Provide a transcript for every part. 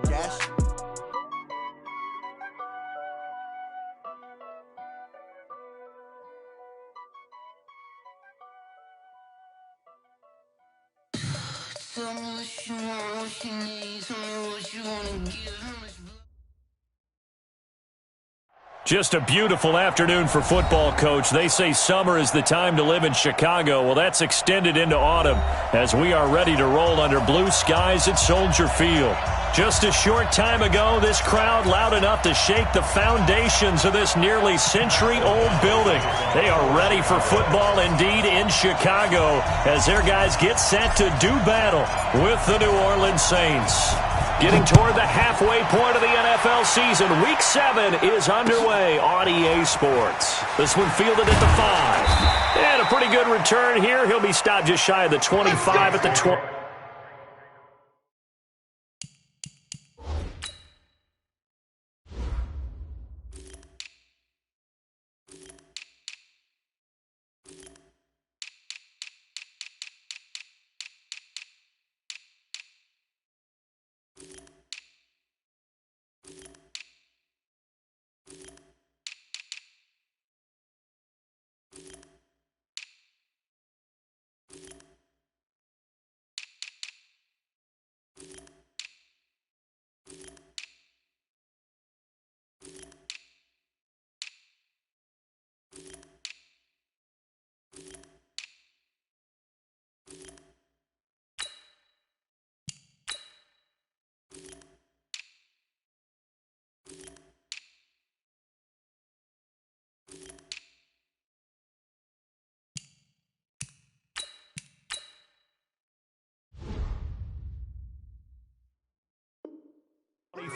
dash. Tell me what you want, what you need. Tell me what you want to give. Just a beautiful afternoon for football, Coach. They say summer is the time to live in Chicago. Well, that's extended into autumn as we are ready to roll under blue skies at Soldier Field. Just a short time ago, this crowd loud enough to shake the foundations of this nearly century-old building. They are ready for football indeed in Chicago as their guys get set to do battle with the New Orleans Saints. Getting toward the halfway point of the NFL season, Week 7 is underway on EA Sports. This one fielded at the 5. And a pretty good return here. He'll be stopped just shy of the 25 at the 20.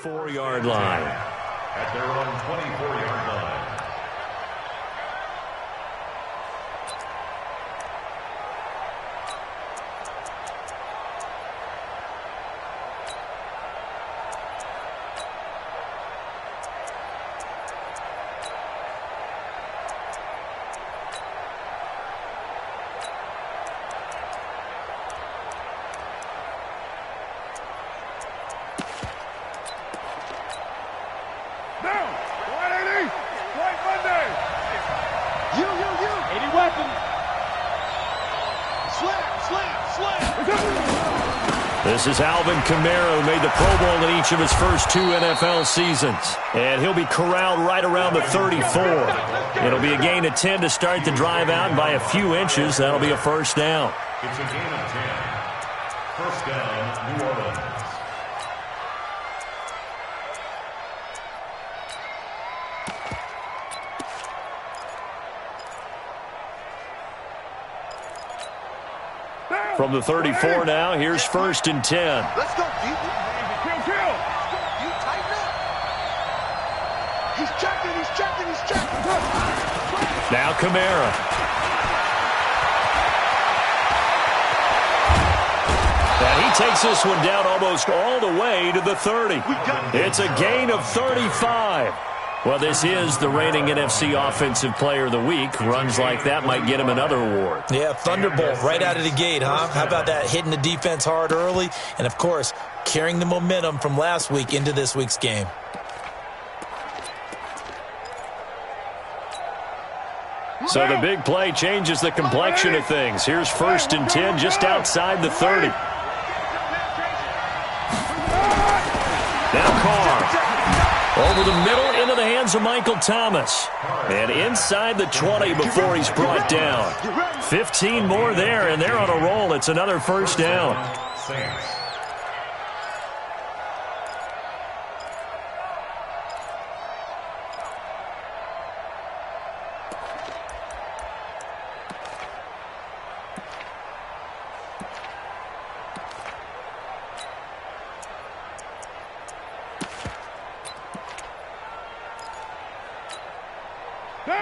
24-yard line. At their own 24-yard line. This is Alvin Kamara, who made the Pro Bowl in each of his first 2 NFL seasons. And he'll be corralled right around the 34. It'll be a gain of 10 to start the drive out, and by a few inches, that'll be a first down. It's a gain of 10. First down, New Orleans. From the 34 now, here's 1st and 10. Let's go, Pete. Kill. You tighten up. He's checking. Now Kamara. And he takes this one down almost all the way to the 30. It's a gain of 35. Well, this is the reigning NFC Offensive Player of the Week. Runs like that might get him another award. Yeah, thunderbolt right out of the gate, huh? How about that, hitting the defense hard early? And, of course, carrying the momentum from last week into this week's game. So the big play changes the complexion of things. Here's 1st and 10 just outside the 30. Now Carr. Over the middle, into the hands of Michael Thomas. And inside the 20 before he's brought down. 15 more there, and they're on a roll. It's another first down.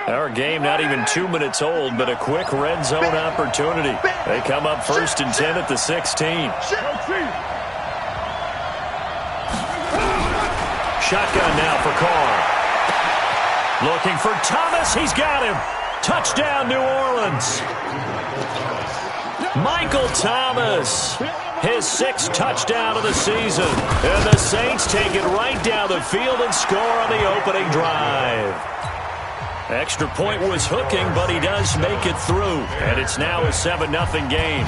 Our game not even 2 minutes old, but a quick red zone opportunity. They come up 1st and 10 at the 16. Shotgun now for Carr. Looking for Thomas. He's got him. Touchdown, New Orleans. Michael Thomas. his 6th touchdown of the season. And the Saints take it right down the field and score on the opening drive. Extra point was hooking, but he does make it through. And it's now a 7-0 game.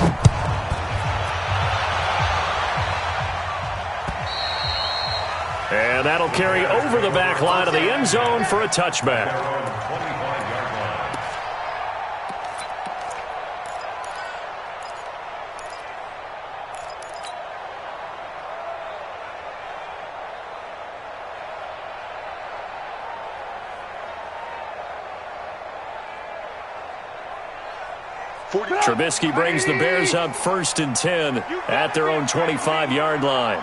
And that'll carry over the back line of the end zone for a touchback. Trubisky brings the Bears up 1st and 10 at their own 25-yard line.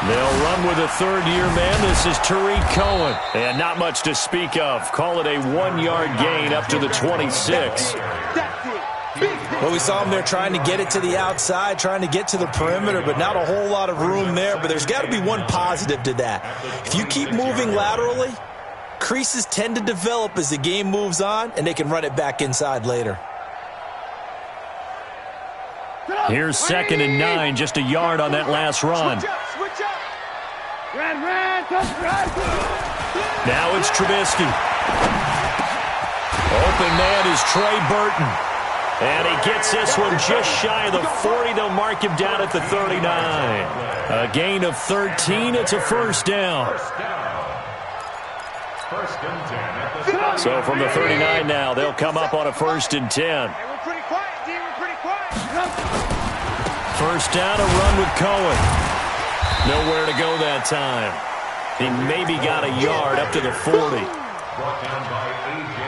They'll run with a third-year man. This is Tariq Cohen. And not much to speak of. Call it a 1-yard gain up to the 26. Well, we saw him there trying to get it to the outside, trying to get to the perimeter, but not a whole lot of room there. But there's got to be one positive to that. If you keep moving laterally, creases tend to develop as the game moves on, and they can run it back inside later. Here's 2nd and 9, just a yard on that last run. Now it's Trubisky. Open man is Trey Burton. And he gets this one just shy of the 40. They'll mark him down at the 39. A gain of 13. It's a first down. So from the 39 now, they'll come up on a 1st and 10. First down, a run with Cohen. Nowhere to go that time. He maybe got a yard up to the 40.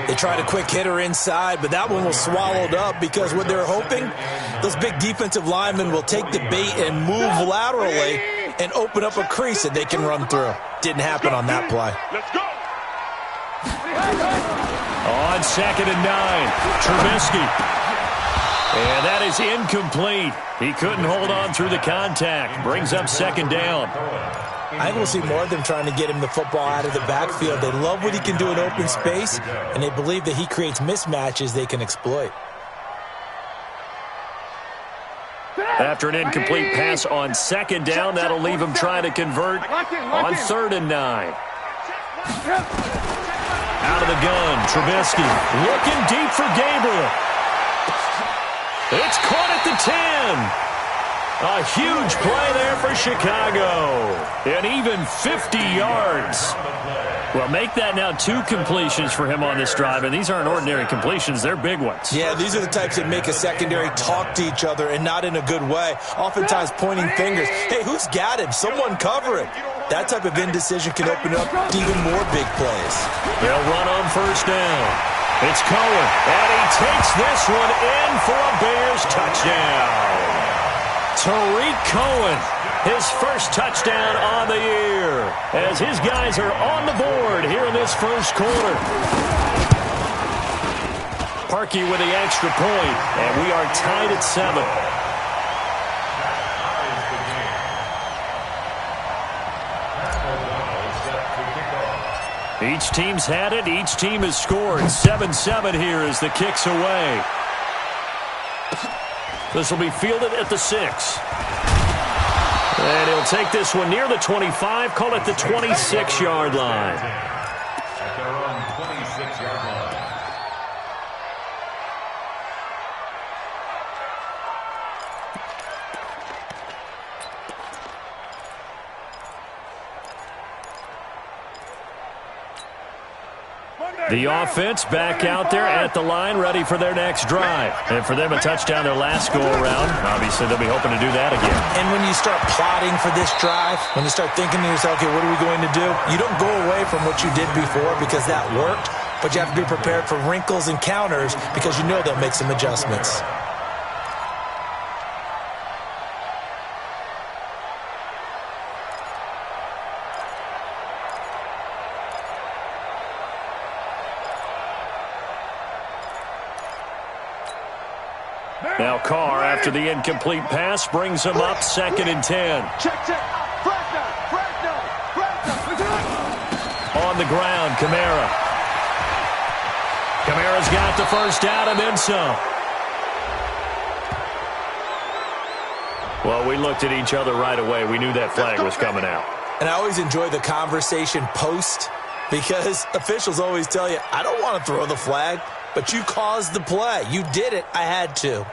They tried a quick hitter inside, but that one was swallowed up because what they're hoping, those big defensive linemen will take the bait and move laterally and open up a crease that they can run through. Didn't happen on that play. Let's go. On 2nd and 9, Trubisky. And that is incomplete. He couldn't hold on through the contact. Brings up 2nd down. I think we'll see more of them trying to get him the football out of the backfield. They love what he can do in open space, and they believe that he creates mismatches they can exploit. After an incomplete pass on 2nd down, that'll leave him trying to convert on 3rd and 9. Out of the gun, Trubisky looking deep for Gabriel. It's caught at the 10. A huge play there for Chicago. And even 50 yards. Well, make that now 2 completions for him on this drive, and these aren't ordinary completions. They're big ones. Yeah, these are the types that make a secondary talk to each other and not in a good way. Oftentimes pointing fingers. Hey, who's got him? Someone cover it. That type of indecision can open up to even more big plays. They'll run on 1st down. It's Cohen, and he takes this one in for a Bears touchdown. Tariq Cohen, his 1st touchdown on the year, as his guys are on the board here in this 1st quarter. Parkey with the extra point, and we are tied at 7. Each team's had it. Each team has scored. 7-7 here as the kick's away. This will be fielded at the 6. And he'll take this one near the 25, call it the 26-yard line. At their own 26-yard line. The offense back out there at the line, ready for their next drive. And for them, a touchdown their last go-around. Obviously, they'll be hoping to do that again. And when you start plotting for this drive, when you start thinking to yourself, okay, what are we going to do? You don't go away from what you did before because that worked, but you have to be prepared for wrinkles and counters because you know they'll make some adjustments. Now Carr, after the incomplete pass, brings him up 2nd and 10. On the ground, Kamara. Kamara's got the first down and then some. Well, we looked at each other right away. We knew that flag was coming out. And I always enjoy the conversation post because officials always tell you, I don't want to throw the flag, but you caused the play. You did it. I had to.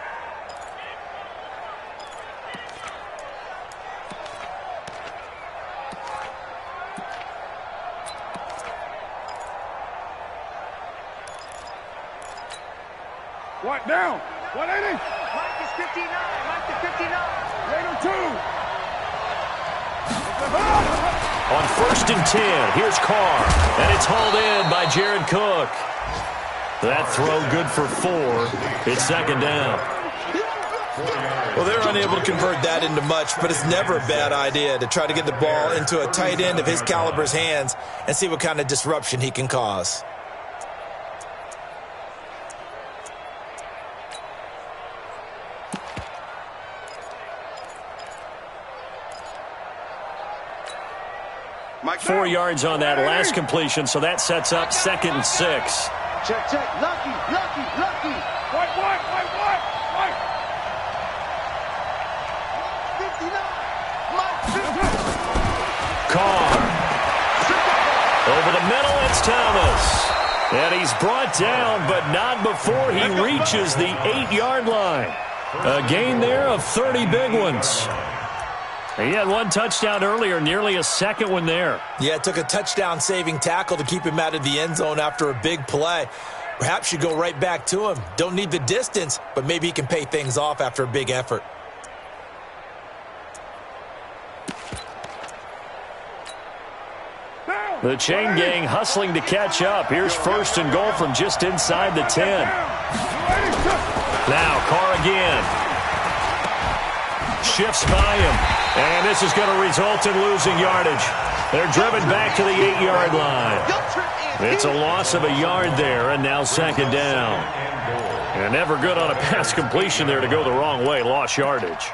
What now? 180? Mike is 59. Mike is 59. Later 2. On 1st and 10, here's Carr. And it's hauled in by Jared Cook. That throw good for 4. It's 2nd down. Well, they're unable to convert that into much, but it's never a bad idea to try to get the ball into a tight end of his caliber's hands and see what kind of disruption he can cause. Mike, 4 yards on that last completion, so that sets up 2nd and 6. Check, check. Lucky, lucky, lucky. White. 59. Mike, 50. Carr. Over the middle, it's Thomas. And he's brought down, but not before he reaches the 8-yard line. A gain there of 30 big ones. He had 1 touchdown earlier, nearly a 2nd one there. Yeah, it took a touchdown-saving tackle to keep him out of the end zone after a big play. Perhaps you go right back to him. Don't need the distance, but maybe he can pay things off after a big effort. The chain gang hustling to catch up. Here's 1st and goal from just inside the 10. Now Carr again. Shifts by him. And this is going to result in losing yardage. They're driven back to the 8-yard line. It's a loss of a yard there, and now 2nd down. And never good on a pass completion there to go the wrong way. Lost yardage.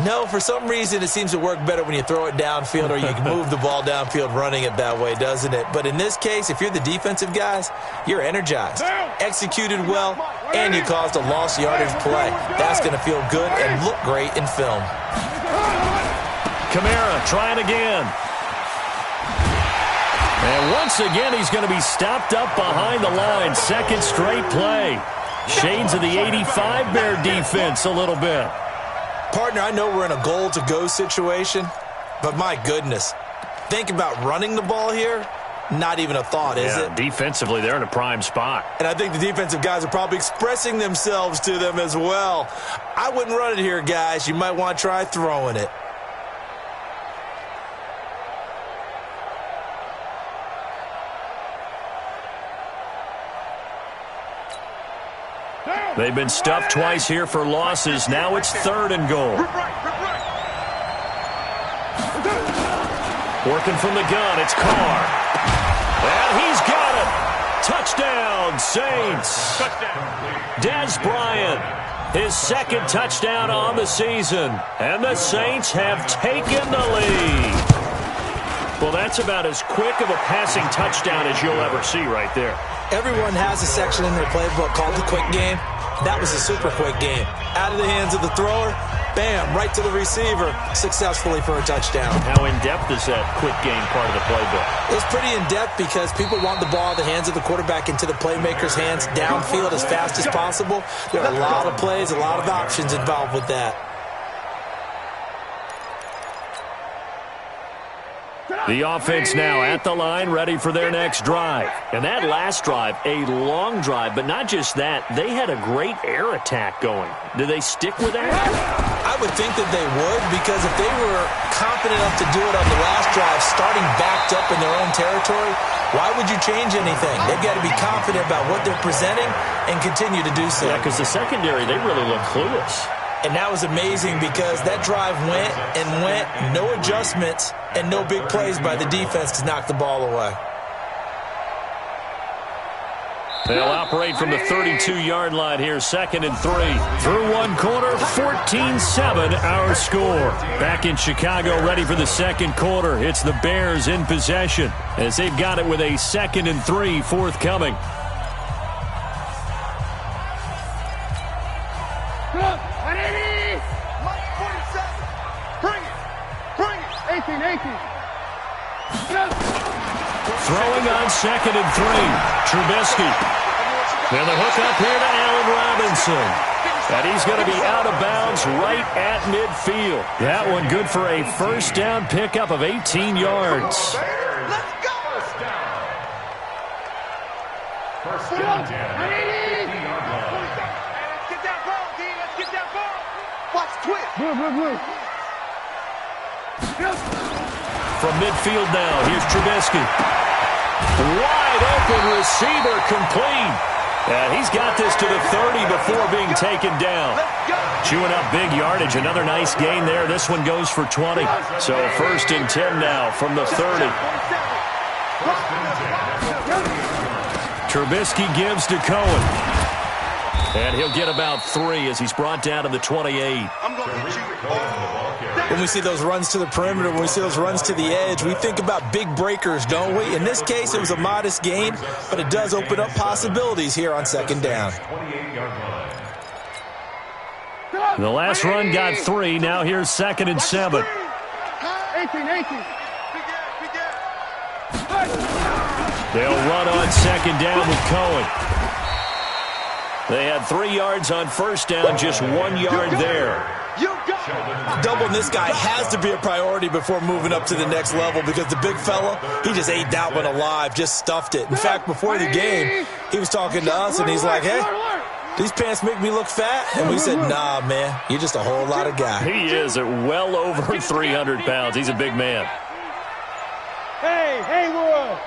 No, for some reason it seems to work better when you throw it downfield or you can move the ball downfield running it that way, doesn't it? But in this case, if you're the defensive guys, you're energized, executed well, and you caused a lost yardage play. That's going to feel good and look great in film. Kamara trying again. And once again, he's going to be stopped up behind the line. 2nd straight play. Shades of the 85 Bear defense a little bit. Partner, I know we're in a goal-to-go situation, but my goodness, think about running the ball here. Not even a thought, is it? Defensively, they're in a prime spot. And I think the defensive guys are probably expressing themselves to them as well. I wouldn't run it here, guys. You might want to try throwing it. They've been stuffed twice here for losses. Now it's 3rd and goal. Working from the gun, it's Carr. And he's got it. Touchdown, Saints. Des Bryant, his 2nd touchdown on the season. And the Saints have taken the lead. Well, that's about as quick of a passing touchdown as you'll ever see right there. Everyone has a section in their playbook called the quick game. That was a super quick game. Out of the hands of the thrower, bam, right to the receiver, successfully for a touchdown. How in-depth is that quick game part of the playbook? It's pretty in-depth because people want the ball out of the hands of the quarterback into the playmaker's hands downfield as fast as possible. There are a lot of plays, a lot of options involved with that. The offense now at the line, ready for their next drive. And that last drive, a long drive, but not just that. They had a great air attack going. Do they stick with that? I would think that they would, because if they were confident enough to do it on the last drive, starting backed up in their own territory, why would you change anything? They've got to be confident about what they're presenting and continue to do so. Yeah, because the secondary, they really look clueless. And that was amazing because that drive went and went, no adjustments, and no big plays by the defense to knock the ball away. They'll operate from the 32-yard line here, 2nd and 3. Through one quarter, 14-7 our score. Back in Chicago, ready for the 2nd quarter. It's the Bears in possession as they've got it with a 2nd and 3 forthcoming. Throwing on 2nd and 3. Trubisky. And the hook up here to Allen Robinson. And he's going to be out of bounds right at midfield. That one good for a first down pickup of 18 yards. First down, 50-yard line. Let's get that ball, D. Let's get that ball. Watch twitch. Move. From midfield now, here's Trubisky. Wide open receiver complete. And he's got this to the 30 before being taken down. Chewing up big yardage. Another nice gain there. This one goes for 20. So 1st and 10 now from the 30. Trubisky gives to Cohen. And he'll get about 3 as he's brought down to the 28. When we see those runs to the perimeter, when we see those runs to the edge, we think about big breakers, don't we? In this case, it was a modest gain, but it does open up possibilities here on 2nd down. The last run got 3. Now here's 2nd and 7. 18. They'll run on 2nd down with Cohen. They had 3 yards on 1st down, just 1 yard there. Doubling this guy has to be a priority before moving up to the next level because the big fella, he just ate that one alive, just stuffed it. In fact, before the game, he was talking to us, and he's like, hey, these pants make me look fat? And we said, nah, man, you're just a whole lot of guy. He is at well over 300 pounds. He's a big man. Hey, Haywood.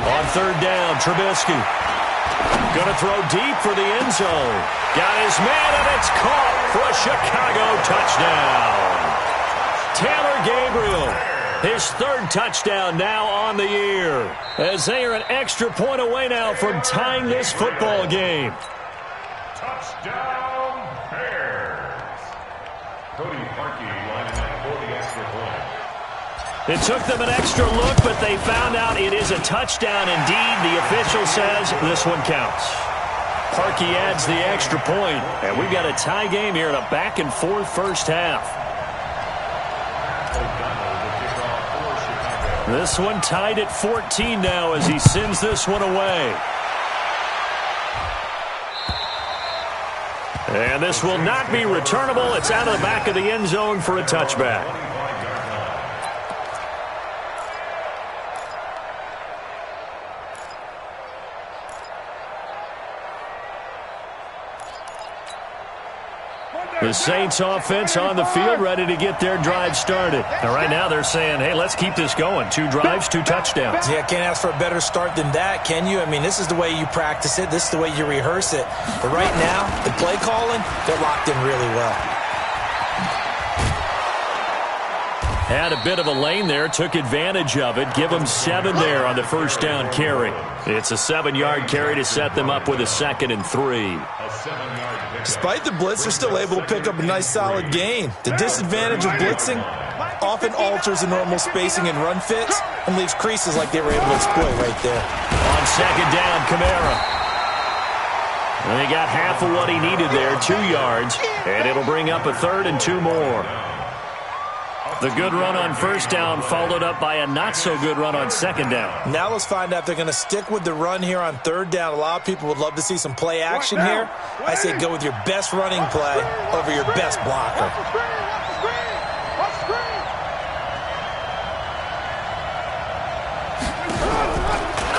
On 3rd down, Trubisky. Going to throw deep for the end zone. Got his man, and it's caught for a Chicago touchdown. Taylor Gabriel, his 3rd touchdown now on the year, as they are an extra point away now from tying this football game. Touchdown, Bears. Cody Parkey lining up for the extra point. It took them an extra look, but they found out it is a touchdown indeed. The official says this one counts. Parkey adds the extra point, and we've got a tie game here in a back-and-forth first half. This one tied at 14 now as he sends this one away. And this will not be returnable. It's out of the back of the end zone for a touchback. The Saints offense on the field, ready to get their drive started. And right now they're saying, hey, let's keep this going. 2 drives, 2 touchdowns. Yeah, can't ask for a better start than that, can you? I mean, this is the way you practice it. This is the way you rehearse it. But right now, the play calling, they're locked in really well. Had a bit of a lane there, took advantage of it. Give them 7 there on the first down carry. It's a 7-yard carry to set them up with a 2nd and 3. Despite the blitz, they're still able to pick up a nice solid gain. The disadvantage of blitzing often alters the normal spacing and run fits and leaves creases like they were able to exploit right there. On 2nd down, Kamara. And he got half of what he needed there, 2 yards, and it'll bring up a 3rd and 2 more. The good run on first down followed up by a not-so-good run on 2nd down. Now let's find out if they're going to stick with the run here on 3rd down. A lot of people would love to see some play action here. I say go with your best running play over your best blocker.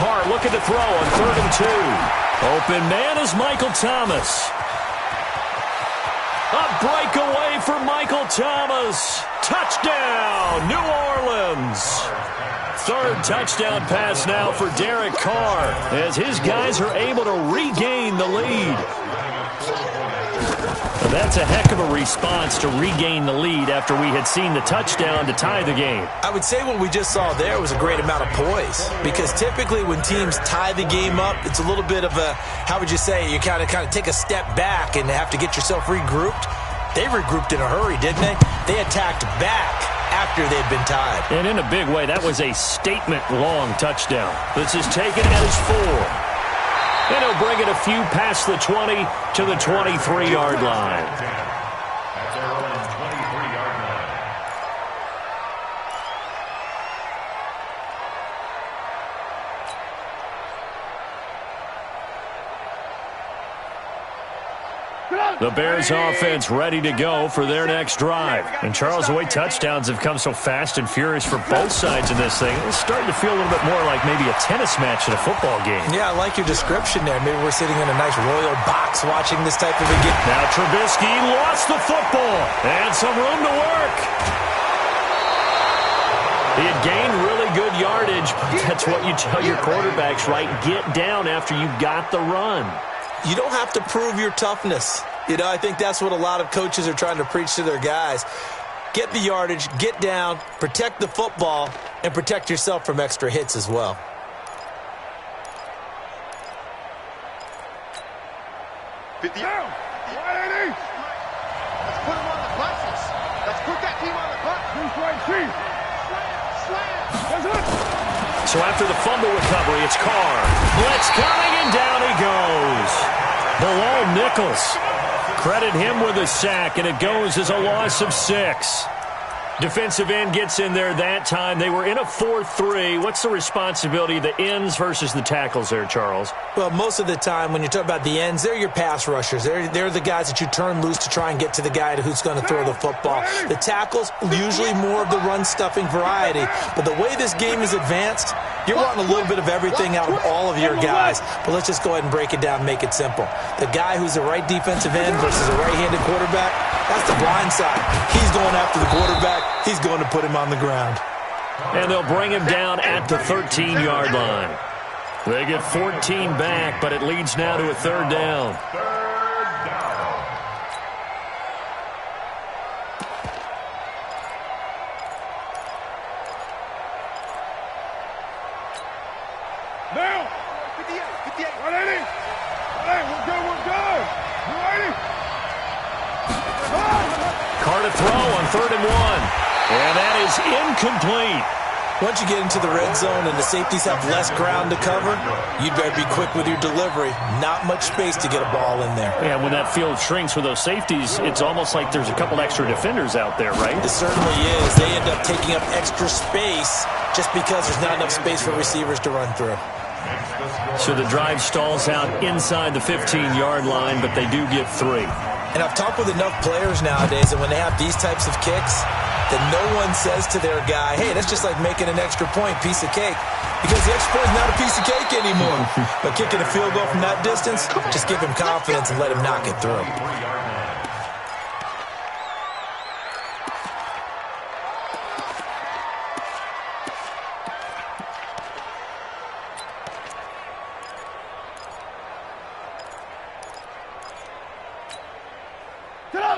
Carr looking to throw on 3rd and 2. Open man is Michael Thomas. A breakaway for Michael Thomas. Touchdown, New Orleans. 3rd touchdown pass now for Derek Carr as his guys are able to regain the lead. That's a heck of a response to regain the lead after we had seen the touchdown to tie the game. I would say what we just saw there was a great amount of poise, because typically when teams tie the game up, it's a little bit of a, how would you say, you kind of take a step back and have to get yourself regrouped. They regrouped in a hurry, didn't they? They attacked back after they'd been tied. And in a big way, that was a statement-long touchdown. This is taken at his 4. And he'll bring it a few past the 20 to the 23-yard line. The Bears offense ready to go for their next drive. And Charles, the way touchdowns have come so fast and furious for both sides in this thing, it's starting to feel a little bit more like maybe a tennis match in a football game. Yeah, I like your description there. Maybe we're sitting in a nice royal box watching this type of a game. Now Trubisky lost the football and some room to work. He had gained really good yardage, but that's what you tell your quarterbacks, right? Get down after you got the run. You don't have to prove your toughness. You know, I think that's what a lot of coaches are trying to preach to their guys. Get the yardage, get down, protect the football, and protect yourself from extra hits as well. Down. 180. Let's put him on the buses. Let's put that team on the bus. Who's right, Chief? Slam. That's it. So after the fumble recovery, it's Carr. Blitz coming, and down he goes. Below Nichols. Credit him with a sack, and it goes as a loss of 6. Defensive end gets in there that time. They were in a 4-3. What's the responsibility of the ends versus the tackles there, Charles? Well, most of the time when you talk about the ends, they're your pass rushers. They're the guys that you turn loose to try and get to the guy who's going to throw the football. The tackles, usually more of the run-stuffing variety. But the way this game is advanced, you're wanting a little bit of everything out of all of your guys. But let's just go ahead and break it down and make it simple. The guy who's the right defensive end versus a right-handed quarterback, that's the blind side. He's going after the quarterback. He's going to put him on the ground. And they'll bring him down at the 13-yard line. They get 14 back, but it leads now to a 3rd down. Now. 58. 180. Hey, we're good. 180. Carr to throw on 3rd and 1. And that is incomplete. Once you get into the red zone and the safeties have less ground to cover, you'd better be quick with your delivery. Not much space to get a ball in there. Yeah, when that field shrinks with those safeties, it's almost like there's a couple extra defenders out there, right? It certainly is. They end up taking up extra space just because there's not enough space for receivers to run through. So the drive stalls out inside the 15-yard line, but they do get 3. And I've talked with enough players nowadays, and when they have these types of kicks, that no one says to their guy, hey, that's just like making an extra point, piece of cake. Because the extra point is not a piece of cake anymore. But kicking a field goal from that distance, just give him confidence and let him knock it through.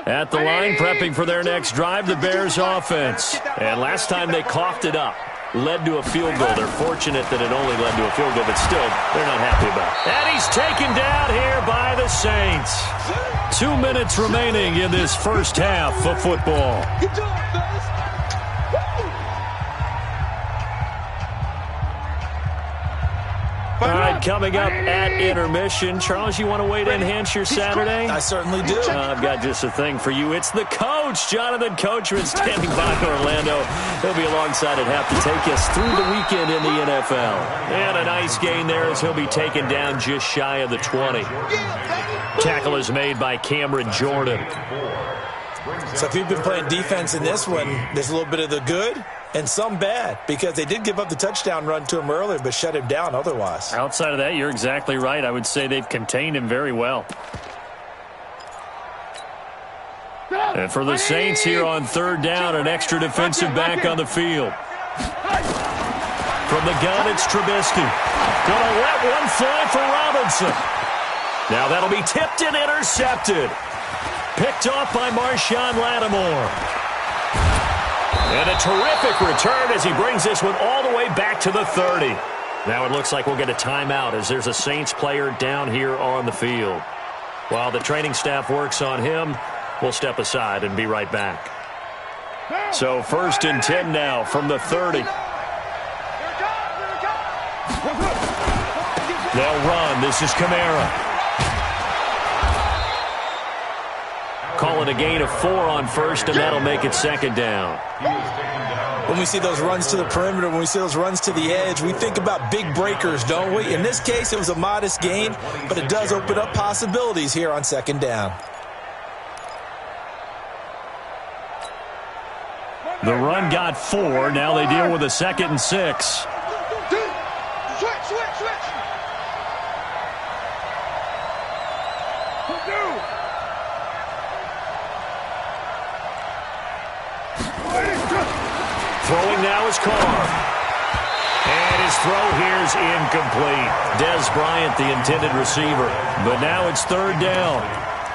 At the line, prepping for their next drive, the Bears offense. And last time they coughed it up, led to a field goal. They're fortunate that it only led to a field goal, but still, they're not happy about it. And he's taken down here by the Saints. 2 minutes remaining in this first half of football. All right, coming up at intermission. Charles, you want to wait to enhance your Saturday? I certainly do. I've got just a thing for you. It's the coach, Jonathan Coachman, standing by Orlando. He'll be alongside at half to take us through the weekend in the NFL. And a nice gain there as he'll be taken down just shy of the 20. Tackle is made by Cameron Jordan. So if you've been playing defense in this one, there's a little bit of the good and some bad, because they did give up the touchdown run to him earlier but shut him down otherwise. Outside of that, you're exactly right. I would say they've contained him very well. And for the Saints here on 3rd down, an extra defensive back on the field. From the gun, it's Trubisky. Gonna let one fly for Robinson. Now that'll be tipped and intercepted. Picked off by Marshawn Lattimore. And a terrific return as he brings this one all the way back to the 30. Now it looks like we'll get a timeout as there's a Saints player down here on the field. While the training staff works on him, we'll step aside and be right back. So 1st and 10 now from the 30. They'll run. This is Kamara. Call it a gain of 4 on 1st, and that'll make it 2nd down. When we see those runs to the perimeter, when we see those runs to the edge, we think about big breakers, don't we? In this case, it was a modest gain, but it does open up possibilities here on 2nd down. The run got 4. Now they deal with a 2nd and 6. Throwing now is Carr. And his throw here is incomplete. Dez Bryant, the intended receiver. But now it's 3rd down.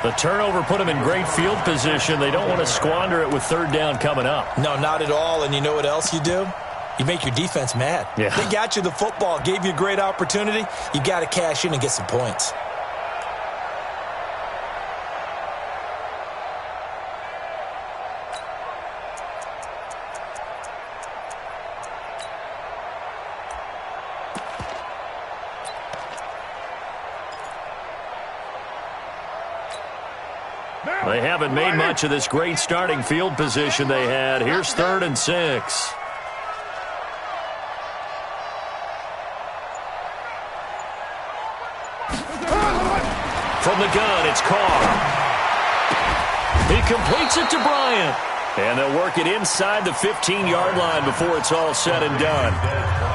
The turnover put them in great field position. They don't want to squander it with 3rd down coming up. No, not at all. And you know what else you do? You make your defense mad. Yeah. They got you the football, gave you a great opportunity. You got to cash in and get some points. They haven't made much of this great starting field position they had. Here's 3rd and 6. From the gun, it's Carr. He completes it to Bryant. And they'll work it inside the 15-yard line before it's all said and done.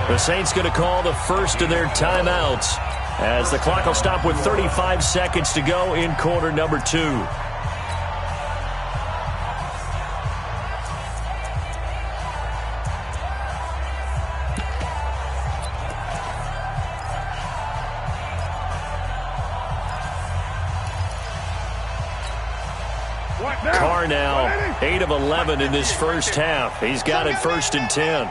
The Saints going to call the first of their timeouts as the clock will stop with 35 seconds to go in quarter number 2. Carr now 8 of 11 in this first half. He's got it 1st and 10.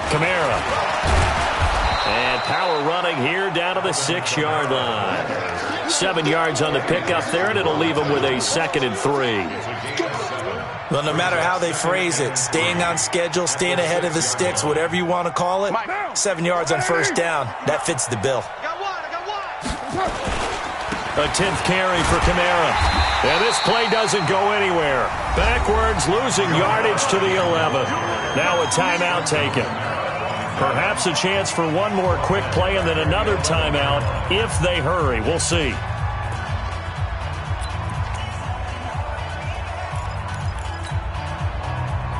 Kamara. And power running here down to the 6-yard line. 7 yards on the pickup there, and it'll leave him with a 2nd and 3. Well, no matter how they phrase it, staying on schedule, staying ahead of the sticks, whatever you want to call it, 7 yards on 1st down, that fits the bill. A 10th carry for Kamara. And this play doesn't go anywhere. Backwards, losing yardage to the 11. Now a timeout taken. Perhaps a chance for one more quick play and then another timeout if they hurry. We'll see.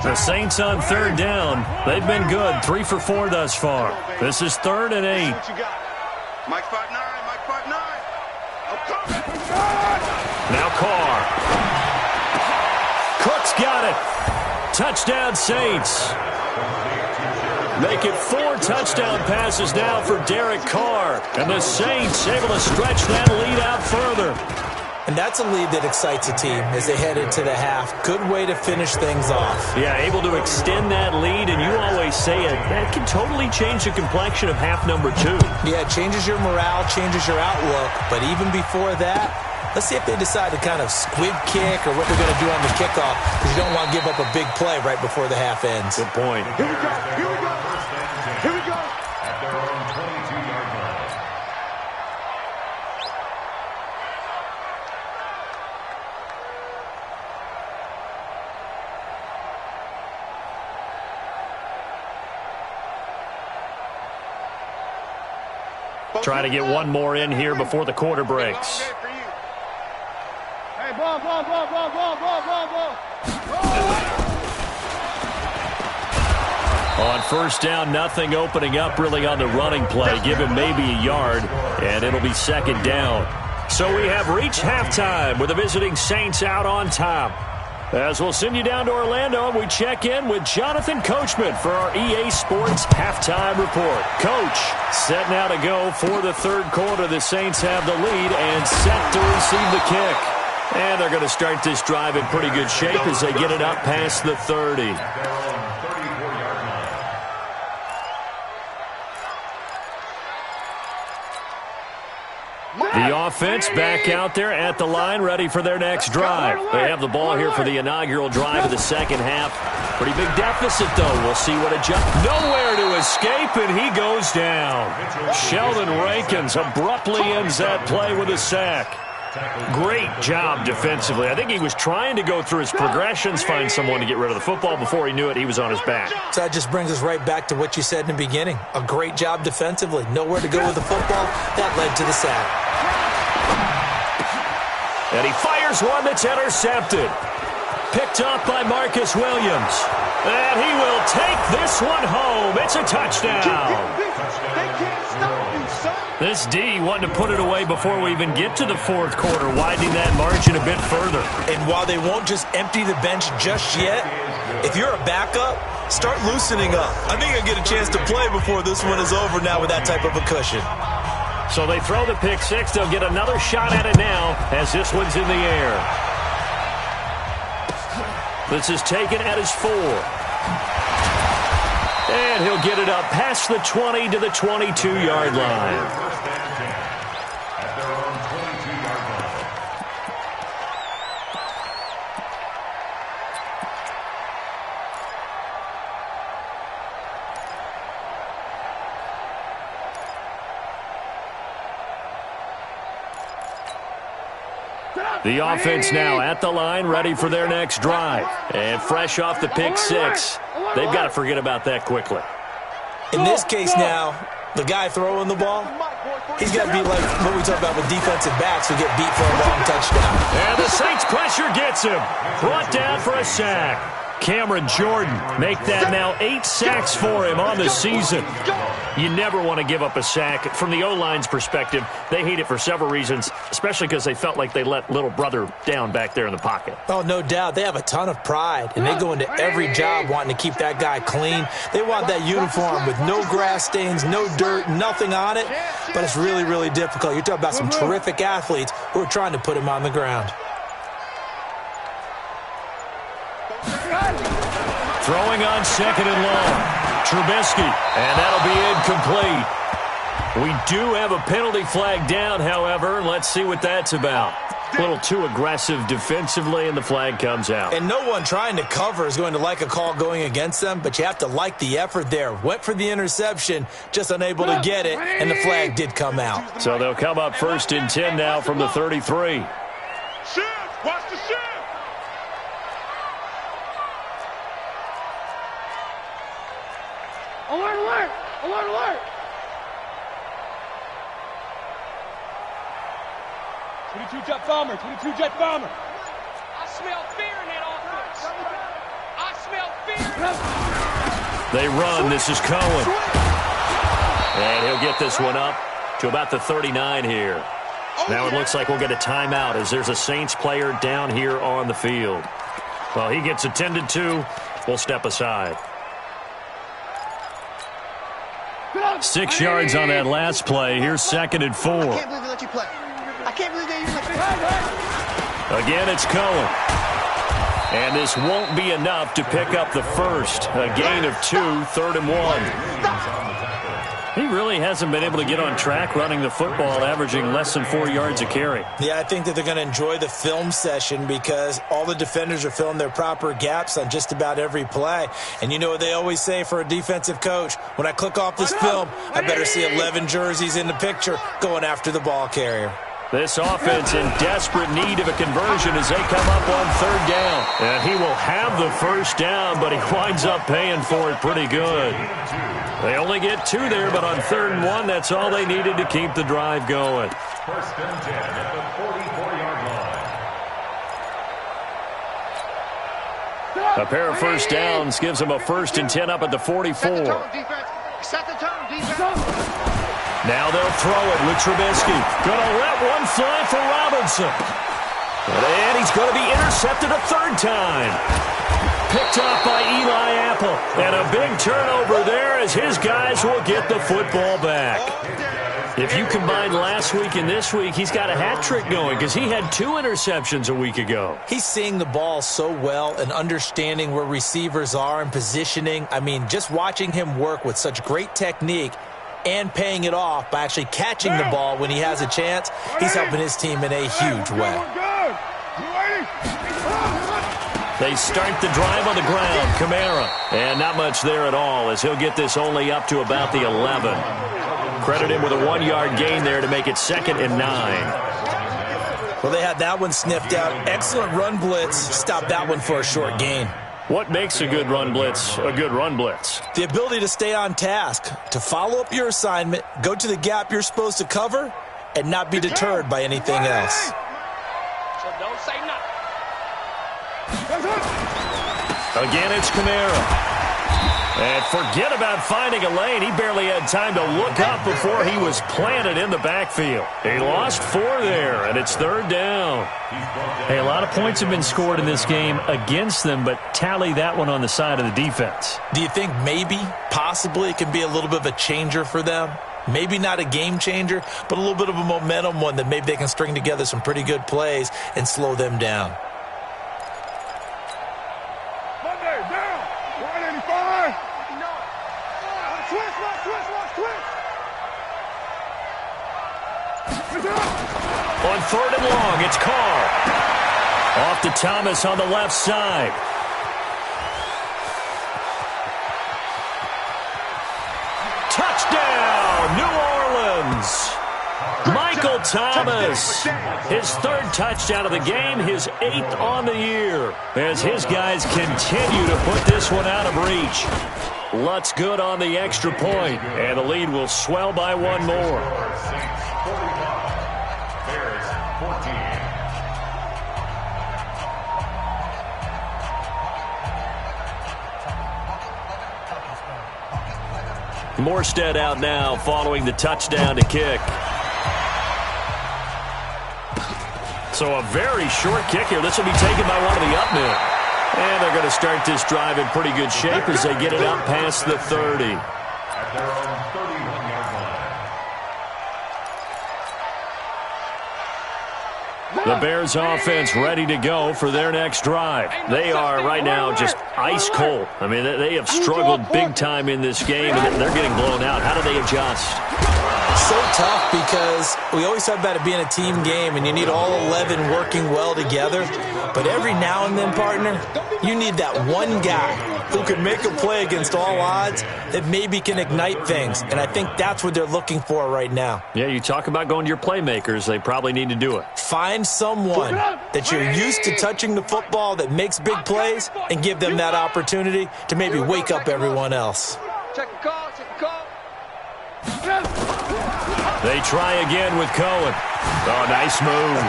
The Saints on 3rd down. They've been good. 3 for 4 thus far. This is 3rd and 8. Mike 5-9, Mike 5-9. Now Carr. Cook's got it. Touchdown Saints. Make it 4 touchdown passes now for Derek Carr. And the Saints able to stretch that lead out further. And that's a lead that excites a team as they head into the half. Good way to finish things off. Yeah, able to extend that lead, and you always say it, that can totally change the complexion of half number 2. Yeah, it changes your morale, changes your outlook. But even before that, let's see if they decide to kind of squib kick or what they're going to do on the kickoff, because you don't want to give up a big play right before the half ends. Good point. Here we go. Here we go. Here we go. At their own 22-yard line. Try to get one more in here before the quarter breaks. Hey, ball. On 1st down, nothing opening up really on the running play. Give him maybe a yard, and it'll be 2nd down. So we have reached halftime with the visiting Saints out on top. As we'll send you down to Orlando, and we check in with Jonathan Coachman for our EA Sports Halftime Report. Coach, set now to go for the 3rd quarter. The Saints have the lead and set to receive the kick. And they're going to start this drive in pretty good shape as they get it up past the 30. The offense back out there at the line, ready for their next drive. They have the ball here for the inaugural drive of the 2nd half. Pretty big deficit, though. We'll see what nowhere to escape, and he goes down. Sheldon Rankins abruptly ends that play with a sack. Great job defensively. I think he was trying to go through his progressions, find someone to get rid of the football. Before he knew it, he was on his back. So that just brings us right back to what you said in the beginning. A great job defensively. Nowhere to go with the football. That led to the sack. And he fires one that's intercepted. Picked up by Marcus Williams. And he will take this one home. It's a touchdown. They can't stop you, son. This D wanting to put it away before we even get to the fourth quarter, widening that margin a bit further. And while they won't just empty the bench just yet, if you're a backup, start loosening up. I think you'll get a chance to play before this one is over now with that type of a cushion. So they throw the pick six. They'll get another shot at it now as this one's in the air. This is taken at his 4. And he'll get it up past the 20 to the 22-yard line. The offense now at the line, ready for their next drive. And fresh off the pick six, they've got to forget about that quickly. In this case now, the guy throwing the ball, he's got to be like what we talk about with defensive backs who get beat for a long touchdown. And the Saints pressure gets him. Brought down for a sack. Cameron Jordan make that now 8 sacks for him on the season. You never want to give up a sack. From the O-line's perspective, they hate it for several reasons, especially because they felt like they let little brother down back there in the pocket. Oh, no doubt. They have a ton of pride, and they go into every job wanting to keep that guy clean. They want that uniform with no grass stains, no dirt, nothing on it, but it's really, really difficult. You're talking about some terrific athletes who are trying to put him on the ground. Throwing on second and long. Trubisky, and that'll be incomplete. We do have a penalty flag down, however. Let's see what that's about. A little too aggressive defensively, and the flag comes out. And no one trying to cover is going to like a call going against them, but you have to like the effort there. Went for the interception, just unable to get it, and the flag did come out. So they'll come up 1st and 10 now from the 33. Shift! Watch the shift! Alert, alert! Alert, alert! 22 jet bomber, 22 jet bomber. I smell fear in that offense. I smell fear. They run. This is Cohen. And he'll get this one up to about the 39 here. Now it looks like we'll get a timeout as there's a Saints player down here on the field. Well, he gets attended to. We'll step aside. 6 yards on that last play. Here's 2nd and 4. I can't believe they let you play. I can't believe they even let you play. Again, it's Cohen. And this won't be enough to pick up the first. A gain of 2, 3rd and 1. He really hasn't been able to get on track running the football, averaging less than 4 yards a carry. Yeah, I think that they're going to enjoy the film session because all the defenders are filling their proper gaps on just about every play. And you know what they always say for a defensive coach? When I click off this film, I better see 11 jerseys in the picture going after the ball carrier. This offense in desperate need of a conversion as they come up on 3rd down. And he will have the first down, but he winds up paying for it pretty good. They only get 2 there, but on 3rd and 1, that's all they needed to keep the drive going. 1st and 10 at the 44-yard line. A pair of first downs gives them a 1st and 10 up at the 44. Set the tone, defense. Set the tone, defense. Now they'll throw it with Trubisky. Going to let one fly for Robinson. And he's going to be intercepted a 3rd time. Picked off by Eli Apple. And a big turnover there as his guys will get the football back. If you combine last week and this week, he's got a hat trick going because he had 2 interceptions a week ago. He's seeing the ball so well and understanding where receivers are and positioning. I mean, just watching him work with such great technique and paying it off by actually catching the ball when he has a chance, he's helping his team in a huge way. They start the drive on the ground. Kamara. And not much there at all as he'll get this only up to about the 11. Credit him with a 1-yard gain there to make it 2nd and 9. Well, they had that one sniffed out. Excellent run blitz. Stopped that one for a short gain. What makes a good run blitz a good run blitz? The ability to stay on task, to follow up your assignment, go to the gap you're supposed to cover, and not be deterred by anything else. so don't say nothing. Again, it's Kamara. And forget about finding a lane. He barely had time to look up before he was planted in the backfield. He lost 4 there, and it's 3rd down. Hey, a lot of points have been scored in this game against them, but tally that one on the side of the defense. Do you think maybe, possibly, it can be a little bit of a changer for them? Maybe not a game changer, but a little bit of a momentum one that maybe they can string together some pretty good plays and slow them down. On 3rd and long, it's Carr. Off to Thomas on the left side. Touchdown, New Orleans. Michael Thomas, his 3rd touchdown of the game, his 8th on the year, as his guys continue to put this one out of reach. Lutz good on the extra point, and the lead will swell by 1 more. Morstead out now following the touchdown to kick. So a very short kick here. This will be taken by one of the up men. And they're going to start this drive in pretty good shape as they get it up past the 30. At their own 31-yard line. The Bears offense ready to go for their next drive. They are right now just ice cold. I mean, they have struggled big time in this game, and they're getting blown out. How do they adjust? So tough because we always talk about it being a team game and you need all 11 working well together. But every now and then, partner, you need that one guy who can make a play against all odds that maybe can ignite things. And I think that's what they're looking for right now. Yeah, you talk about going to your playmakers. They probably need to do it. Find someone that you're used to touching the football that makes big plays and give them that opportunity to maybe wake up everyone else. Check the call, check the call. They try again with Cohen. Oh, nice move.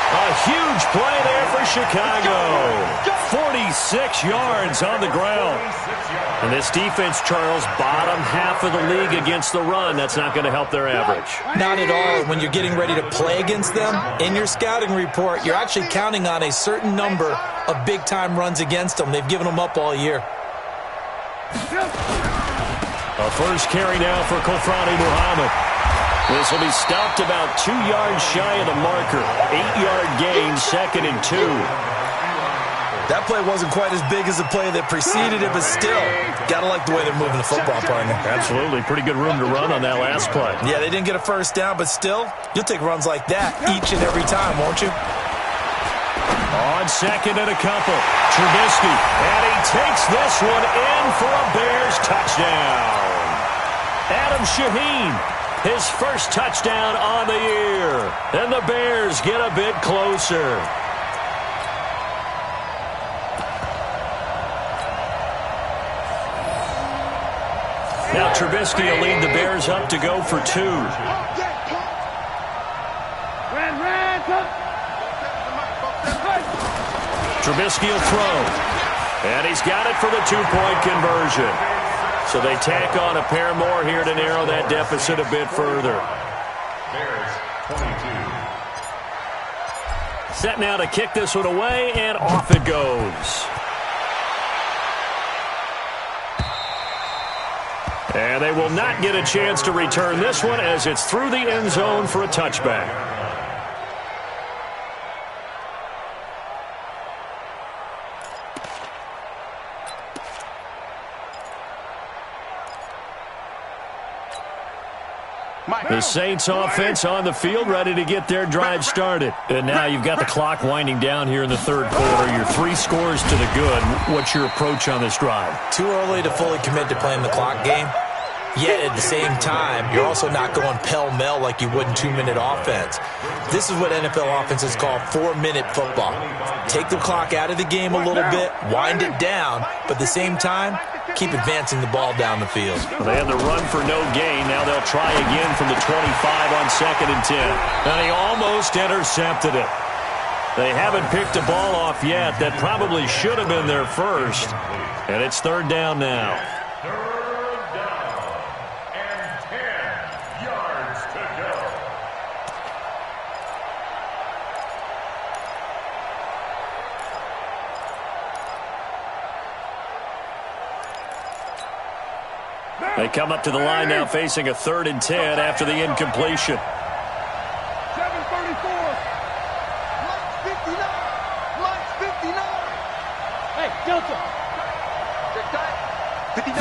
A huge play there for Chicago. 46 yards on the ground. And this defense, Charles, bottom half of the league against the run. That's not going to help their average. Not at all. When you're getting ready to play against them, in your scouting report, you're actually counting on a certain number of big-time runs against them. They've given them up all year. A first carry now for Kofrani Muhammad. This will be stopped about 2 yards shy of the marker. 8-yard gain, 2nd and 2. That play wasn't quite as big as the play that preceded it, but still, got to like the way they're moving the football, partner. Absolutely. Pretty good room to run on that last play. Yeah, they didn't get a first down, but still, you'll take runs like that each and every time, won't you? On 2nd and a couple, Trubisky, and he takes this one in for a Bears touchdown. Adam Shaheen, his first touchdown on the year, and the Bears get a bit closer. Now Trubisky will lead the Bears up to go for 2. Trubisky will throw. And he's got it for the 2-point conversion. So they tack on a pair more here to narrow that deficit a bit further. Bears 22. Set now to kick this one away, and off it goes. And they will not get a chance to return this one as it's through the end zone for a touchback. The Saints offense on the field ready to get their drive started. And now you've got the clock winding down here in the 3rd quarter. You're 3 scores to the good. What's your approach on this drive? Too early to fully commit to playing the clock game. Yet at the same time, you're also not going pell-mell like you would in 2-minute offense. This is what NFL offenses call 4-minute football. Take the clock out of the game a little bit, wind it down, but at the same time, keep advancing the ball down the field. Well, they had the run for no gain. Now they'll try again from the 25 on 2nd and 10. And he almost intercepted it. They haven't picked a ball off yet. That probably should have been their first. And it's 3rd down now. 3rd down and 10 yards to go. They come up to the line now facing a 3rd and 10 after the incompletion. 7:34. Lights 59. Hey, Delta. 59.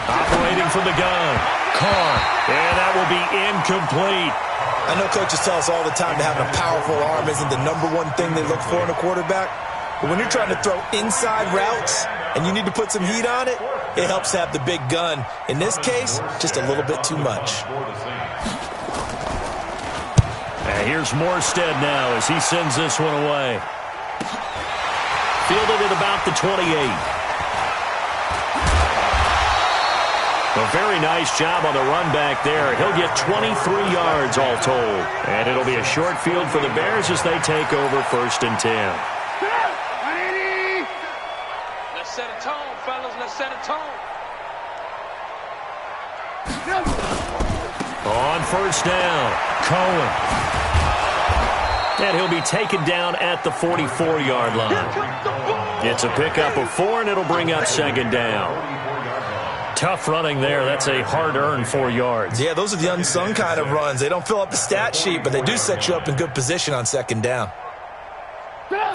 Operating from the gun. Carr. And that will be incomplete. I know coaches tell us all the time that having a powerful arm isn't the #1 thing they look for in a quarterback. But when you're trying to throw inside routes and you need to put some heat on it, it helps to have the big gun. In this case, just a little bit too much. And here's Morstead now as he sends this one away. Fielded at about the 28. A very nice job on the run back there. He'll get 23 yards all told. And it'll be a short field for the Bears as they take over 1st and 10. Let's set a tone, fellas. Let's set a tone. On 1st down, Cohen. And he'll be taken down at the 44-yard line. It's a pickup of 4, and it'll bring up 2nd down. Tough running there. That's a hard-earned 4 yards. Yeah, those are the unsung kind of runs. They don't fill up the stat sheet, but they do set you up in good position on 2nd down.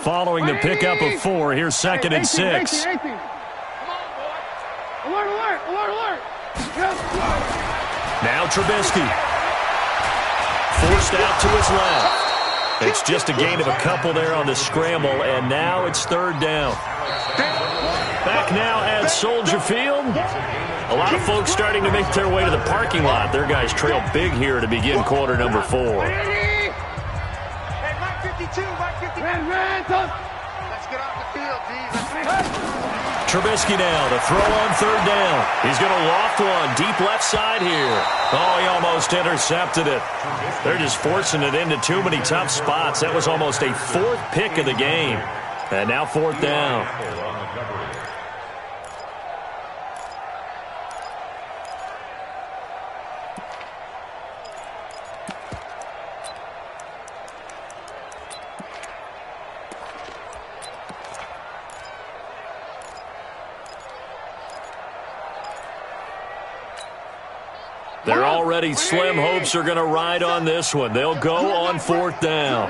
Following the pickup of 4, here's 2nd and 6. Come on, boy. Alert, alert, alert, alert. Now Trubisky. Forced out to his left. It's just a gain of a couple there on the scramble, and now it's 3rd down. Back now at Soldier Field. A lot of folks starting to make their way to the parking lot. Their guys trail big here to begin quarter number 4. Hey, Mike 52, Mike 52. Let's get off the field, G. Trubisky now to throw on 3rd down. He's going to loft one deep left side here. Oh, he almost intercepted it. They're just forcing it into too many tough spots. That was almost a 4th pick of the game. And now 4th down. They're already slim hopes are going to ride on this one. They'll go on 4th down.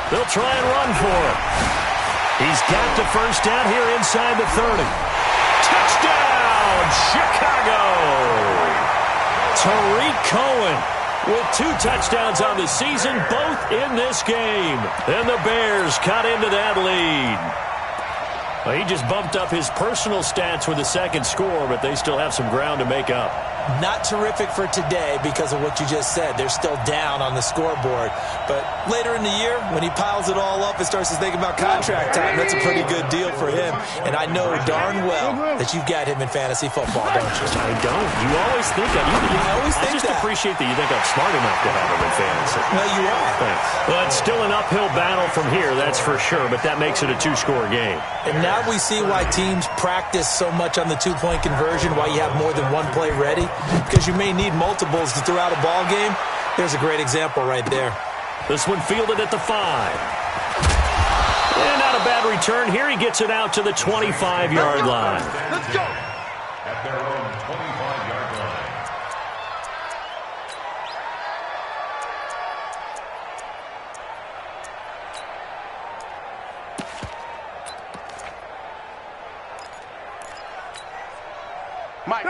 They'll try and run for it. He's got the 1st down here inside the 30. Touchdown, Chicago! Tariq Cohen with 2 touchdowns on the season, both in this game. And the Bears cut into that lead. Well, he just bumped up his personal stats with a 2nd score, but they still have some ground to make up. Not terrific for today because of what you just said. They're still down on the scoreboard. But later in the year, when he piles it all up and starts to think about contract time, that's a pretty good deal for him. And I know darn well that you've got him in fantasy football, don't you? I don't. You always think I just appreciate that you think I'm smart enough to have him in fantasy. Well, you are. Thanks. Well, it's still an uphill battle from here, that's for sure, but that makes it a 2-score game. And now we see why teams practice so much on the 2-point conversion, why you have more than one play ready, because you may need multiples to throw out a ball game. There's a great example right there. This one fielded at the 5. And not a bad return here. He gets it out to the 25-yard line. Let's go. At their own 25-yard line.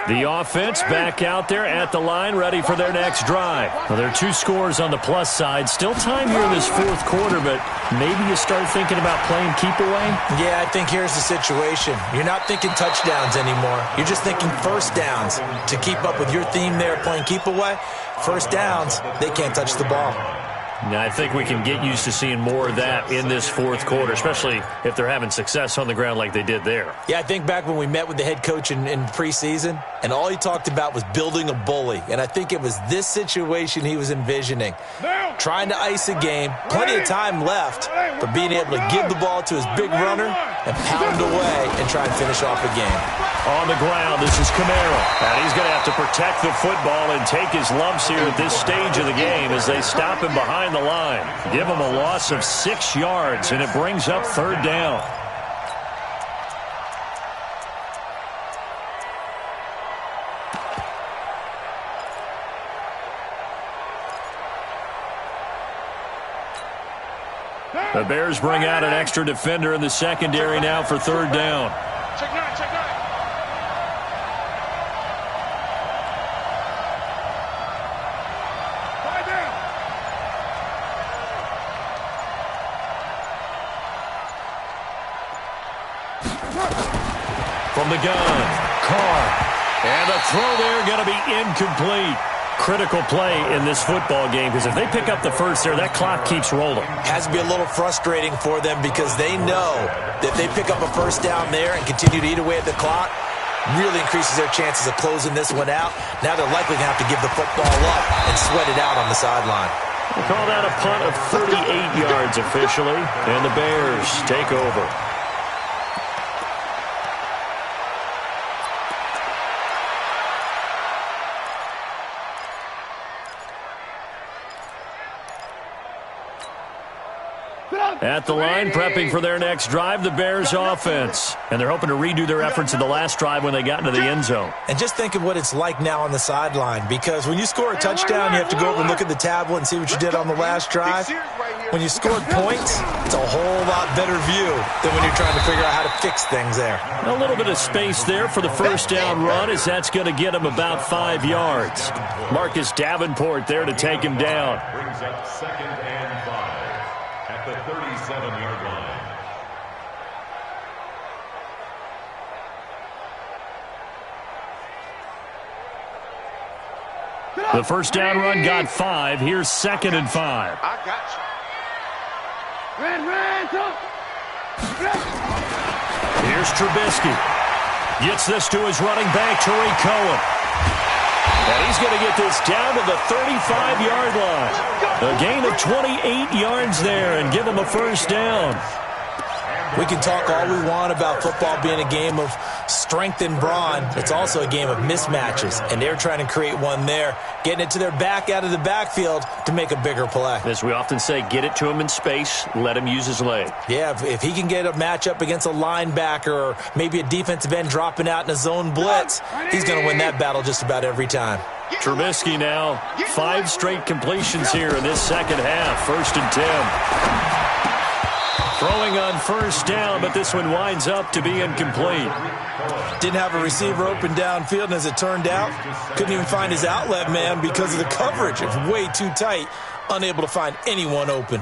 The offense back out there at the line, ready for their next drive. Well, there are 2 scores on the plus side. Still time here in this 4th quarter, but maybe you start thinking about playing keep away? Yeah, I think here's the situation. You're not thinking touchdowns anymore. You're just thinking 1st downs. To keep up with your theme there, playing keep away, 1st downs, they can't touch the ball. Now, I think we can get used to seeing more of that in this fourth quarter, especially if they're having success on the ground like they did there. Yeah, I think back when we met with the head coach in preseason, and all he talked about was building a bully. And I think it was this situation he was envisioning. Trying to ice a game, plenty of time left, but being able to give the ball to his big runner and pound away and try and finish off a game. On the ground, this is Camaro. And he's going to have to protect the football and take his lumps here at this stage of the game as they stop him behind the line. Give him a loss of 6 yards, and it brings up third down. The Bears bring out an extra defender in the secondary now for third down. Check 9, check 9. Five down. From the gun, Carr. And the throw there going to be incomplete. Critical play in this football game because if they pick up the first there, that clock keeps rolling. Has to be a little frustrating for them because they know that if they pick up a first down there and continue to eat away at the clock, really increases their chances of closing this one out. Now they're likely going to have to give the football up and sweat it out on the sideline. We'll call that a punt of 38 yards officially, and the Bears take over. At the line, prepping for their next drive, the Bears offense. And they're hoping to redo their efforts in the last drive when they got into the end zone. And just think of what it's like now on the sideline, because when you score a touchdown, you have to go over and look at the tablet and see what you did on the last drive. When you scored points, it's a whole lot better view than when you're trying to figure out how to fix things there. A little bit of space there for the first down run as that's going to get him about 5 yards. Marcus Davenport there to take him down. Brings up 2nd and 5 at the 37-yard line. The first down run got 5. Here's 2nd and 5. I got you. Here's Trubisky. Gets this to his running back, Tariq Cohen. And he's going to get this down to the 35-yard line. A gain of 28 yards there and give him a first down. We can talk all we want about football being a game of strength and brawn. It's also a game of mismatches, and they're trying to create one there, getting it to their back out of the backfield to make a bigger play. As we often say, get it to him in space, let him use his leg. Yeah, if he can get a matchup against a linebacker or maybe a defensive end dropping out in a zone blitz, he's going to win that battle just about every time. Trubisky now, 5 straight completions here in this second half. 1st and 10. Throwing on first down, but this one winds up to be incomplete. Didn't have a receiver open downfield, and as it turned out, couldn't even find his outlet man because of the coverage. It's way too tight, unable to find anyone open.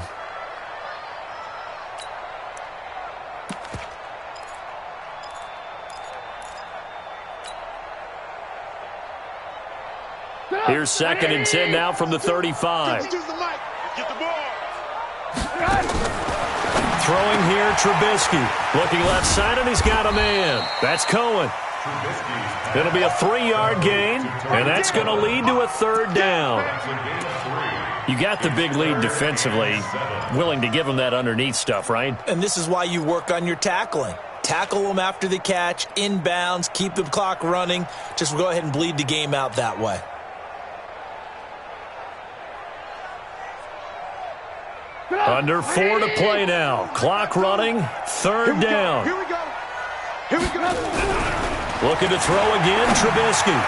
Here's 2nd and 10 now from the 35. Get the ball. Throwing here, Trubisky. Looking left side, and he's got a man. That's Cohen. It'll be a 3-yard gain, and that's going to lead to a third down. You got the big lead defensively. Willing to give him that underneath stuff, right? And this is why you work on your tackling. Tackle them after the catch, inbounds, keep the clock running. Just go ahead and bleed the game out that way. Under 4 to play now. Clock running. Third down. Here we go. Here we go. Looking to throw again, Trubisky.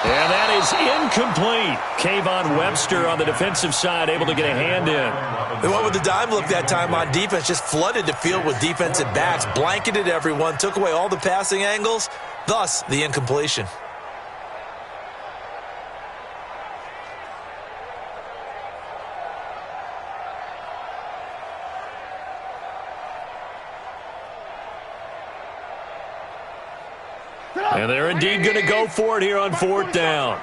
And that is incomplete. Kayvon Webster on the defensive side able to get a hand in. They went with the dime look that time on defense, just flooded the field with defensive backs, blanketed everyone, took away all the passing angles, thus the incompletion. And they're indeed going to go for it here on 4th down.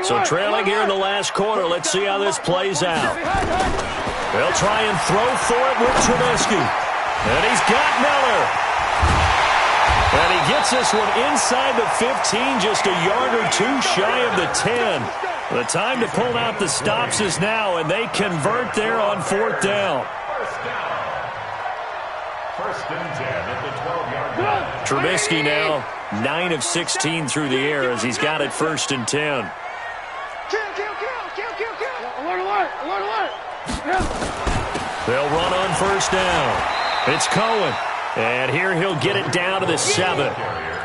So trailing here in the last quarter. Let's see how this plays out. They'll try and throw for it with Trubisky. And he's got Miller. And he gets this one inside the 15, just a yard or two shy of the 10. The time to pull out the stops is now, and they convert there on 4th down. First and 10 at the 12-yard line. Trubisky now 9 of 16 through the air as he's got it 1st and 10. They'll run on 1st down. It's Cohen. And here he'll get it down to the 7.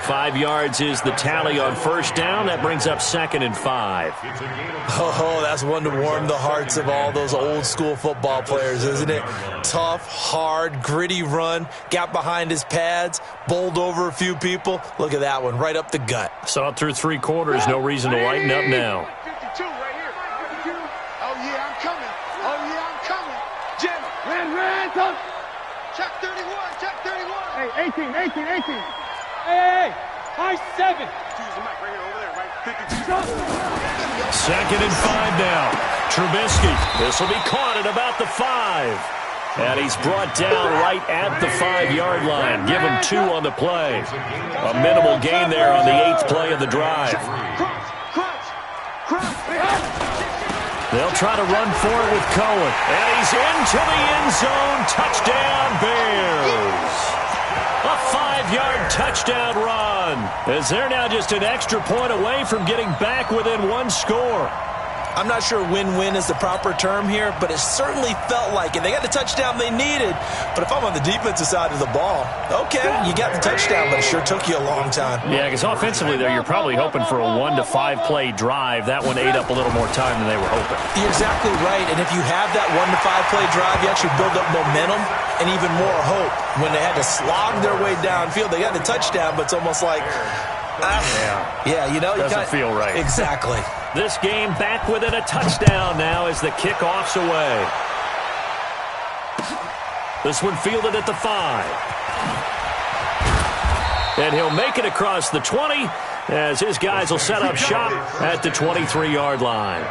5 yards is the tally on 1st down. That brings up 2nd and 5. Oh, that's one to warm the hearts of all those old-school football players, isn't it? Tough, hard, gritty run. Got behind his pads, bowled over a few people. Look at that one, right up the gut. Saw it through 3 quarters. No reason to lighten up now. 52 right here. 52. Oh, yeah, I'm coming. Oh, yeah, I'm coming. Jim. Ran. Check 31. Check 31. Hey, 18. Hey, high 7. Choose the mic right here over there, right? 52. 2nd and 5 now. Trubisky. This will be caught at about the 5. And he's brought down right at the 5-yard line. Give him 2 on the play. A minimal gain there on the 8th play of the drive. They'll try to run for it with Cohen. And he's into the end zone. Touchdown, Bears. A 5-yard touchdown run. As they're now just an extra point away from getting back within 1 score. I'm not sure win-win is the proper term here, but it certainly felt like it. They got the touchdown they needed, but if I'm on the defensive side of the ball, okay, you got the touchdown, but it sure took you a long time. Yeah, because offensively there, you're probably hoping for a 1 to 5 play drive. That one ate up a little more time than they were hoping. You're exactly right, and if you have that 1 to 5 play drive, you actually build up momentum and even more hope. When they had to slog their way downfield, they got the touchdown, but it's almost like, yeah, you know, doesn't feel right. Exactly. This game back within a touchdown now as the kickoff's away. This one fielded at the 5. And he'll make it across the 20 as his guys will set up shop at the 23-yard line.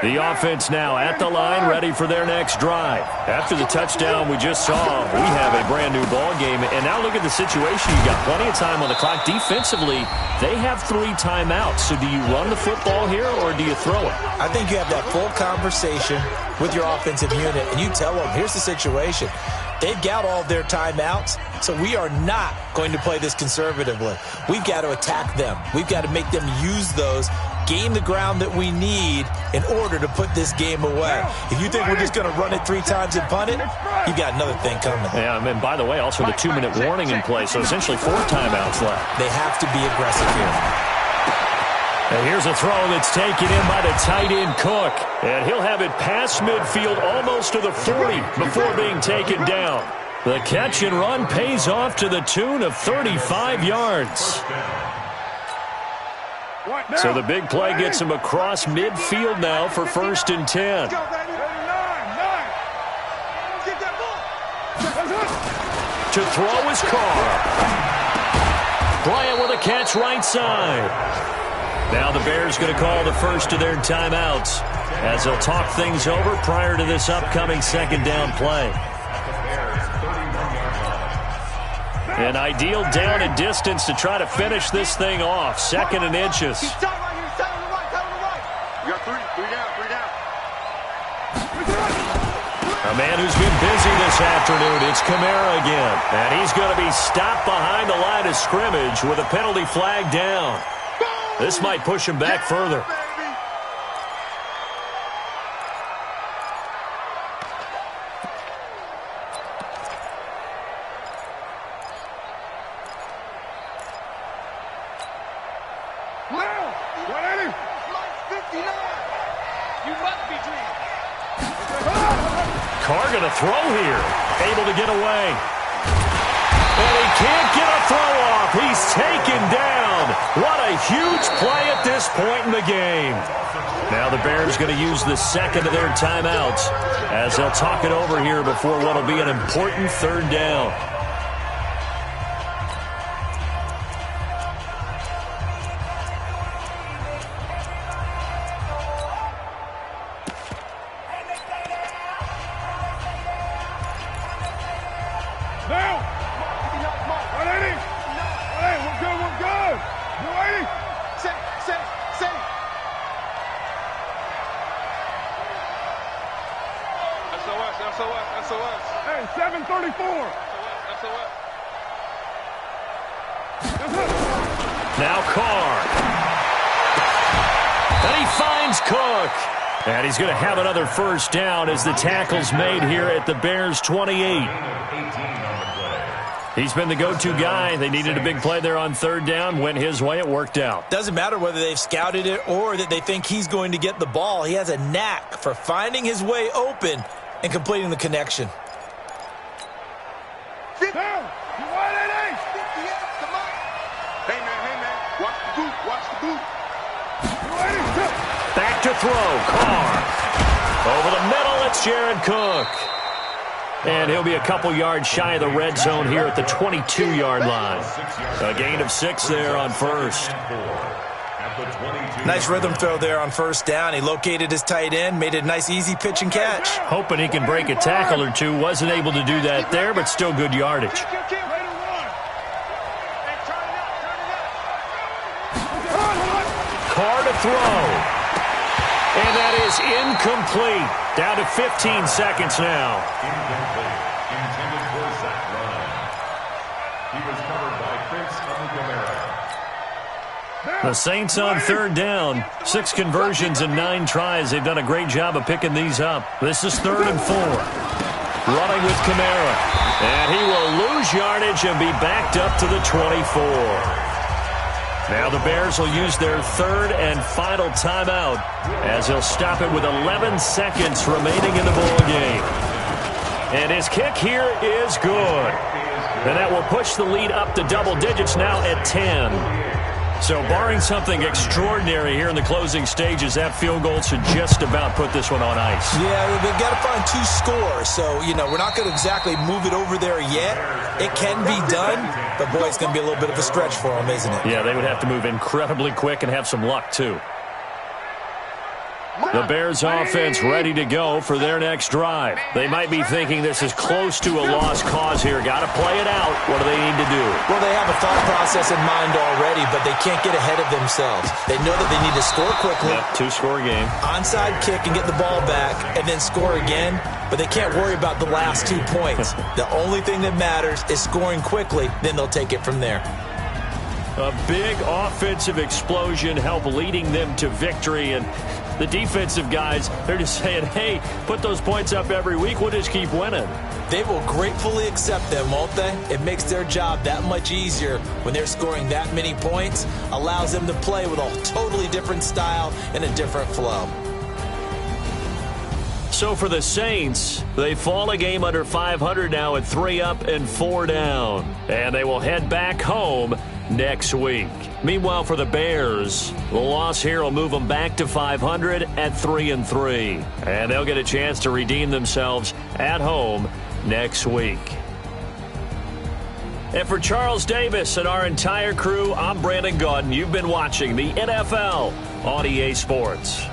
The offense now at the line, ready for their next drive. After the touchdown we just saw, we have a brand-new ball game. And now look at the situation. You got plenty of time on the clock. Defensively, they have 3 timeouts. So do you run the football here or do you throw it? I think you have that full conversation with your offensive unit, and you tell them, here's the situation. They've got all of their timeouts, so we are not going to play this conservatively. We've got to attack them. We've got to make them use those, gain the ground that we need in order to put this game away. If you think we're just going to run it 3 times and punt it, you've got another thing coming. Yeah, and by the way, also the 2-minute warning in play, so essentially 4 timeouts left. They have to be aggressive here. And here's a throw that's taken in by the tight end Cook. And he'll have it past midfield almost to the 40 before being taken down. The catch and run pays off to the tune of 35 yards. So the big play gets him across midfield now for 1st and 10. To throw is Carr. Bryant with a catch right side. Now the Bears going to call the first of their timeouts as they'll talk things over prior to this upcoming 2nd down play. An ideal down and distance to try to finish this thing off. 2nd and inches. You got 3 down. A man who's been busy this afternoon, it's Kamara again. And he's going to be stopped behind the line of scrimmage with a penalty flag down. This might push him back further. Carr going to throw here. Able to get away. And he can't get a throw off. He's taken down. What a huge play at this point in the game. Now the Bears going to use the second of their timeouts as they'll talk it over here before what will be an important third down. Hey, 734. Now Carr. And he finds Cook. And he's going to have another first down as the tackle's made here at the Bears' 28. He's been the go-to guy. They needed a big play there on third down. Went his way. It worked out. Doesn't matter whether they've scouted it or that they think he's going to get the ball. He has a knack for finding his way open and completing the connection. Down. You want it, eh? Come on. Hey, man. Watch the boot. Watch the boot. Back to throw. Carr. Over the middle, it's Jared Cook. And he'll be a couple yards shy of the red zone here at the 22-yard line. A gain of 6 there on first. Nice rhythm throw there on first down. He located his tight end, made a nice easy pitch and catch. Hoping he can break a tackle or two. Wasn't able to do that there, but still good yardage. Carr to throw. And that is incomplete. Down to 15 seconds now. Incomplete. Intended for Zach Ryan. He was covered by Prince Amukamara. The Saints on third down. 6 conversions and 9 tries. They've done a great job of picking these up. This is 3rd and 4. Running with Kamara. And he will lose yardage and be backed up to the 24. Now the Bears will use their 3rd and final timeout as they'll stop it with 11 seconds remaining in the ball game. And his kick here is good. And that will push the lead up to double digits now at 10. So barring something extraordinary here in the closing stages, that field goal should just about put this one on ice. Yeah, they've got to find 2 scores. So, we're not going to exactly move it over there yet. It can be done, but boy, it's going to be a little bit of a stretch for them, isn't it? Yeah, they would have to move incredibly quick and have some luck, too. The Bears offense ready to go for their next drive. They might be thinking this is close to a lost cause here. Got to play it out. What do they need to do? Well, they have a thought process in mind already, but they can't get ahead of themselves. They know that they need to score quickly. Yep, 2-score game. Onside kick and get the ball back and then score again, but they can't worry about the last 2 points. The only thing that matters is scoring quickly, then they'll take it from there. A big offensive explosion help leading them to victory, and the defensive guys, they're just saying, hey, put those points up every week. We'll just keep winning. They will gratefully accept them, won't they? It makes their job that much easier when they're scoring that many points. Allows them to play with a totally different style and a different flow. So for the Saints, they fall a game under 500 now at 3 up and 4 down. And they will head back home next week. Meanwhile, for the Bears, the loss here will move them back to 500 at 3-3. And they'll get a chance to redeem themselves at home next week. And for Charles Davis and our entire crew, I'm Brandon Gaudin. You've been watching the NFL on EA Sports.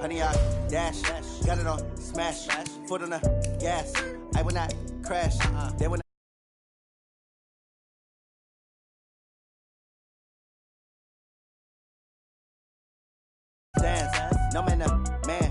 Honey, I dash, got it on smash, foot on the gas. I will not crash. They will not dance. No man, man.